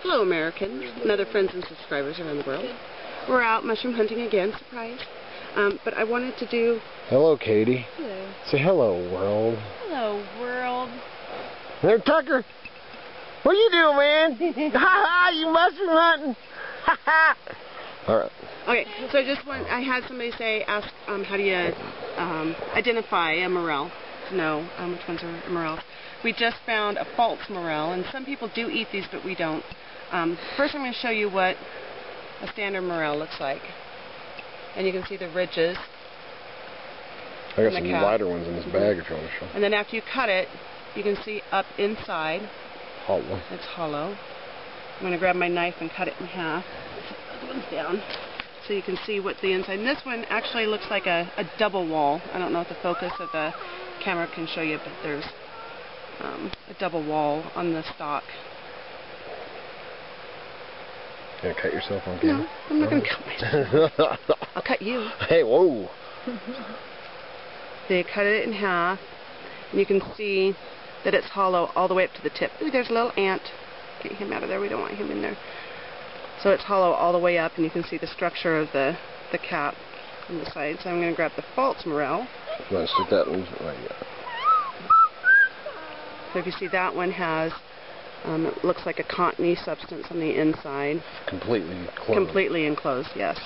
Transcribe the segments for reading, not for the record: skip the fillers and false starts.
Hello, Americans and other friends and subscribers around the world. We're out mushroom hunting again, surprise. But I wanted to do... Hello, Katie. Hello. Say hello, world. Hello, world. There, Tucker. What are you doing, man? Ha ha! You mushroom hunting. Ha ha! All right. Okay, so I had somebody ask, how do you identify a morel? To know which ones are morels. We just found a false morel, and some people do eat these, but we don't. First, I'm going to show you what a standard morel looks like, and you can see the ridges. I got some lighter ones in this bag if you want to show. And then after you cut it, you can see up inside. Hollow. It's hollow. I'm going to grab my knife and cut it in half. The other one's down, so you can see what the inside. And this one actually looks like a double wall. I don't know if the focus of the camera can show you, but there's a double wall on the stalk. You gonna cut yourself on camera? No, I'm not going to cut myself. I'll cut you. Hey, whoa! They cut it in half, and you can see that it's hollow all the way up to the tip. Ooh, there's a little ant. Get him out of there. We don't want him in there. So it's hollow all the way up, and you can see the structure of the cap on the side. So I'm going to grab the false morel. Let's stick that one right here. So if you see, that one has, it looks like a cottony substance on the inside. Completely closed. Completely enclosed, yes.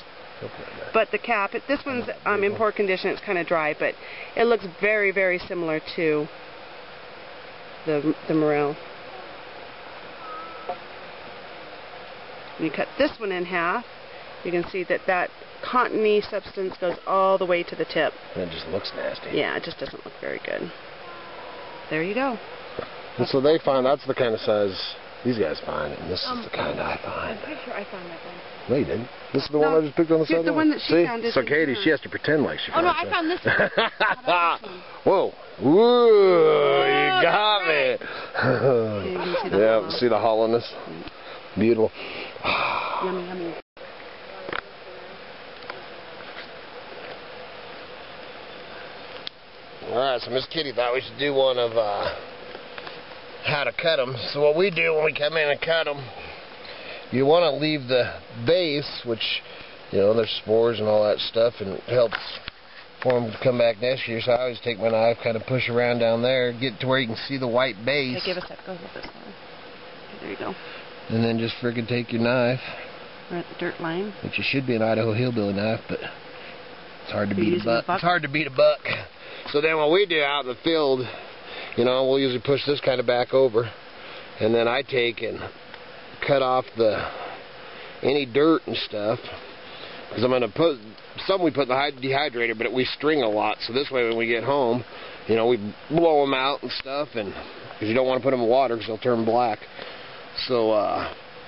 But the cap, this one's in poor condition. It's kind of dry, but it looks very, very similar to the morel. When you cut this one in half, you can see that cottony substance goes all the way to the tip. And it just looks nasty. Yeah, it just doesn't look very good. There you go. And so they find that's the kind of size these guys find, and this is the kind I find. I'm pretty sure I found that one. No, you didn't. This is the one I just picked on the side. The one that she found. So Katie, she has to pretend like she found it. Oh no, I found this one. Whoa! Woo! You got me. Yeah, see the hollowness. Beautiful. Yummy, yummy. Alright, so Miss Kitty thought we should do one of how to cut them. So what we do when we come in and cut them, you want to leave the base, which, you know, there's spores and all that stuff, and it helps for them to come back next year. So I always take my knife, kind of push around down there, get to where you can see the white base. Okay, give us that. Go with this one. There you go. And then just friggin' take your knife. We're at the dirt line. Which it should be an Idaho Hillbilly knife, but it's hard to beat a buck. It's hard to beat a buck. So then what we do out in the field, you know, we'll usually push this kind of back over, and then I take and cut off any dirt and stuff, because I'm going to put some we put in the dehydrator, but we string a lot, so this way when we get home, you know, we blow them out and stuff, and because you don't want to put them in water because they'll turn black. So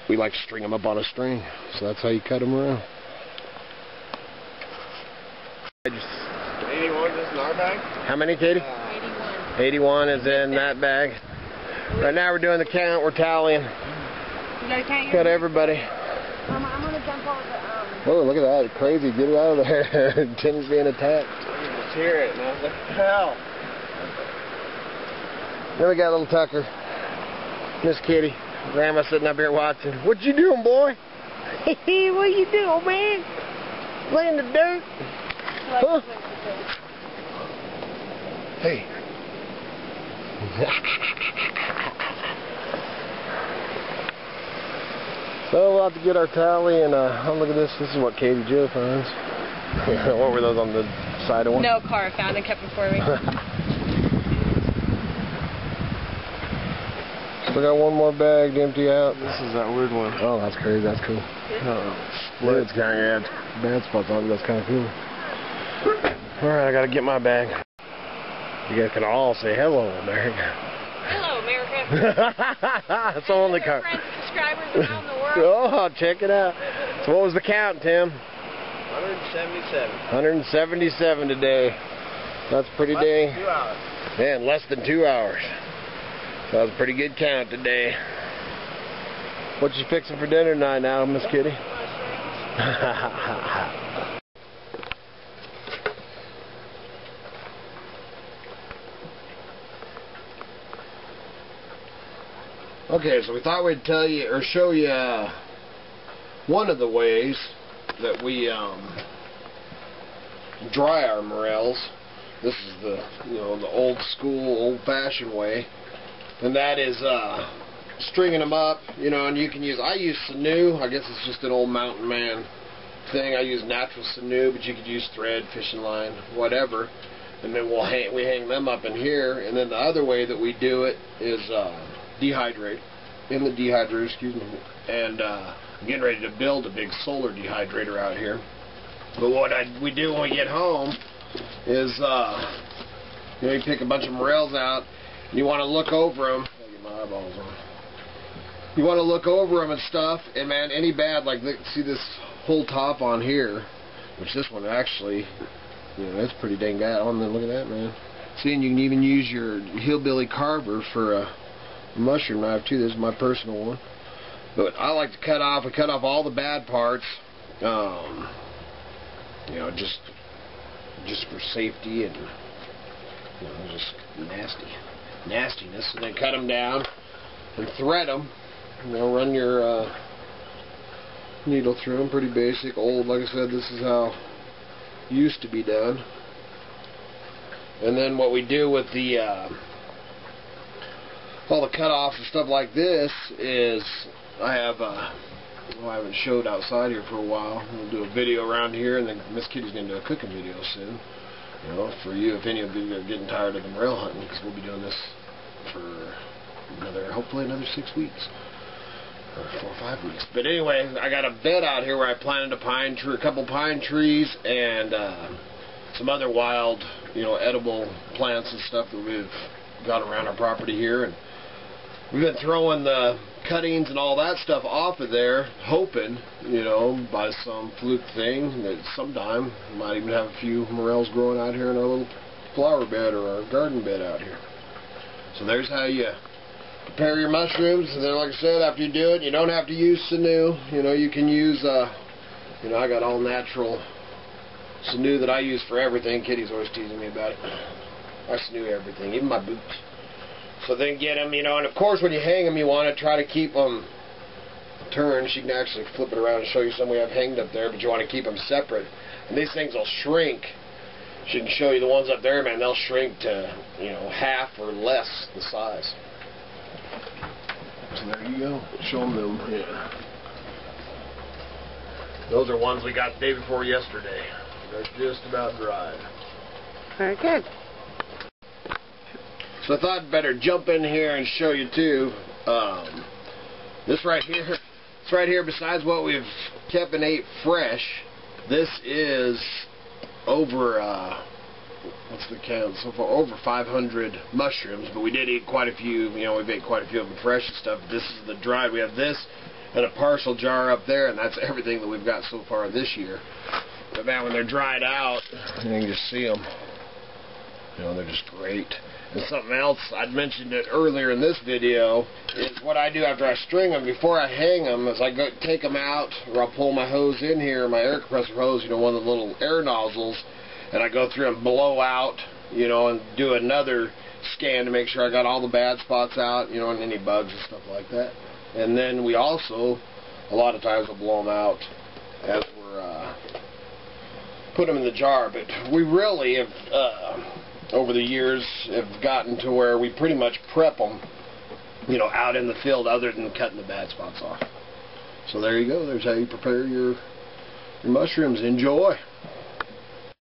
we like to string them up on a string, so that's how you cut them around. 81 is in our bag? How many, Katie? 81. 81 is in that bag. Right now we're doing the count. We're tallying. You gotta count Cut everybody. I'm gonna jump over the Oh, look at that. It's crazy. Get it out of there. Tim's being attacked. Let's hear it. Now, what the hell? Then we got little Tucker. Miss Kitty. Grandma sitting up here watching. What you doing, boy? Hey, what you doing, man? Laying the dirt? Huh? Hey. So we'll have to get our tally, and oh, look at this. This is what Katie Joe finds. What were those on the side of one? No, car found and kept them for me. Still got one more bag to empty out. This is that weird one. Oh, that's crazy. That's cool. Split. It's kind of, yeah, it's bad spots on it. That's kind of cool. Alright, I gotta get my bag. You guys can all say hello, America. Hello, America. It's only car. Friends, subscribers around the world. Oh, check it out. So what was the count, Tim? 177. 177 today. That's pretty dang. 2 hours. Yeah, in less than 2 hours. So that was a pretty good count today. What you fixing for dinner tonight now, Miss Kitty? Okay, so we thought we'd tell you or show you one of the ways that we dry our morels. This is the the old school, old-fashioned way, and that is stringing them up. And you can use. I use sinew. I guess it's just an old mountain man thing. I use natural sinew, but you could use thread, fishing line, whatever. And then we hang them up in here. And then the other way that we do it is dehydrate in the dehydrator. Excuse me. And I'm getting ready to build a big solar dehydrator out here. But what we do when we get home is you pick a bunch of morels out, and you want to look over them. I'll get my eyeballs on. You want to look over them and stuff, and man, any bad, like see this whole top on here, which this one actually, that's pretty dang bad. Oh, and then look at that, man. See, and you can even use your hillbilly carver for a mushroom knife too. This is my personal one. But I like to cut off all the bad parts, just for safety and just nastiness, and then cut them down and thread them. Run your needle through them. Pretty basic, old. Like I said, this is how it used to be done. And then what we do with the all the cutoffs and stuff like this is I have I haven't showed outside here for a while. We'll do a video around here, and then Miss Kitty's going to do a cooking video soon. For you, if any of you are getting tired of the morel hunting, because we'll be doing this for hopefully another 6 weeks. Or 4 or 5 weeks. But anyway, I got a bed out here where I planted a couple pine trees and some other wild, edible plants and stuff that we've got around our property here. And we've been throwing the cuttings and all that stuff off of there, hoping, by some fluke thing that sometime we might even have a few morels growing out here in our little flower bed or our garden bed out here. So there's how you prepare your mushrooms. And then, like I said, after you do it, you don't have to use sinew. You can use, I got all natural sinew that I use for everything. Kitty's always teasing me about it. I sinew everything, even my boots. So then get them, and of course when you hang them, you want to try to keep them turned. She can actually flip it around and show you some we have hanged up there, but you want to keep them separate. And these things will shrink. She can show you the ones up there, man, they'll shrink to, half or less the size. So there you go. Show them. Yeah. Those are ones we got the day before yesterday. They're just about dried. Very good. So I thought I'd better jump in here and show you too. This right here, besides what we've kept and ate fresh, this is over what's the count? So far over 500 mushrooms, but we did eat quite a few. We've ate quite a few of them fresh and stuff. This is the dried. We have this and a partial jar up there, and that's everything that we've got so far this year. But man, when they're dried out, you can just see them. They're just great. And something else, I'd mentioned it earlier in this video, is what I do after I string them, before I hang them, is I go take them out, or I'll pull my hose in here, my air compressor hose, one of the little air nozzles, and I go through and blow out, and do another scan to make sure I got all the bad spots out, and any bugs and stuff like that. And then we also, a lot of times, will blow them out as we're put them in the jar. But we really have, over the years, have gotten to where we pretty much prep them, out in the field, other than cutting the bad spots off. So there you go. There's how you prepare your mushrooms. Enjoy.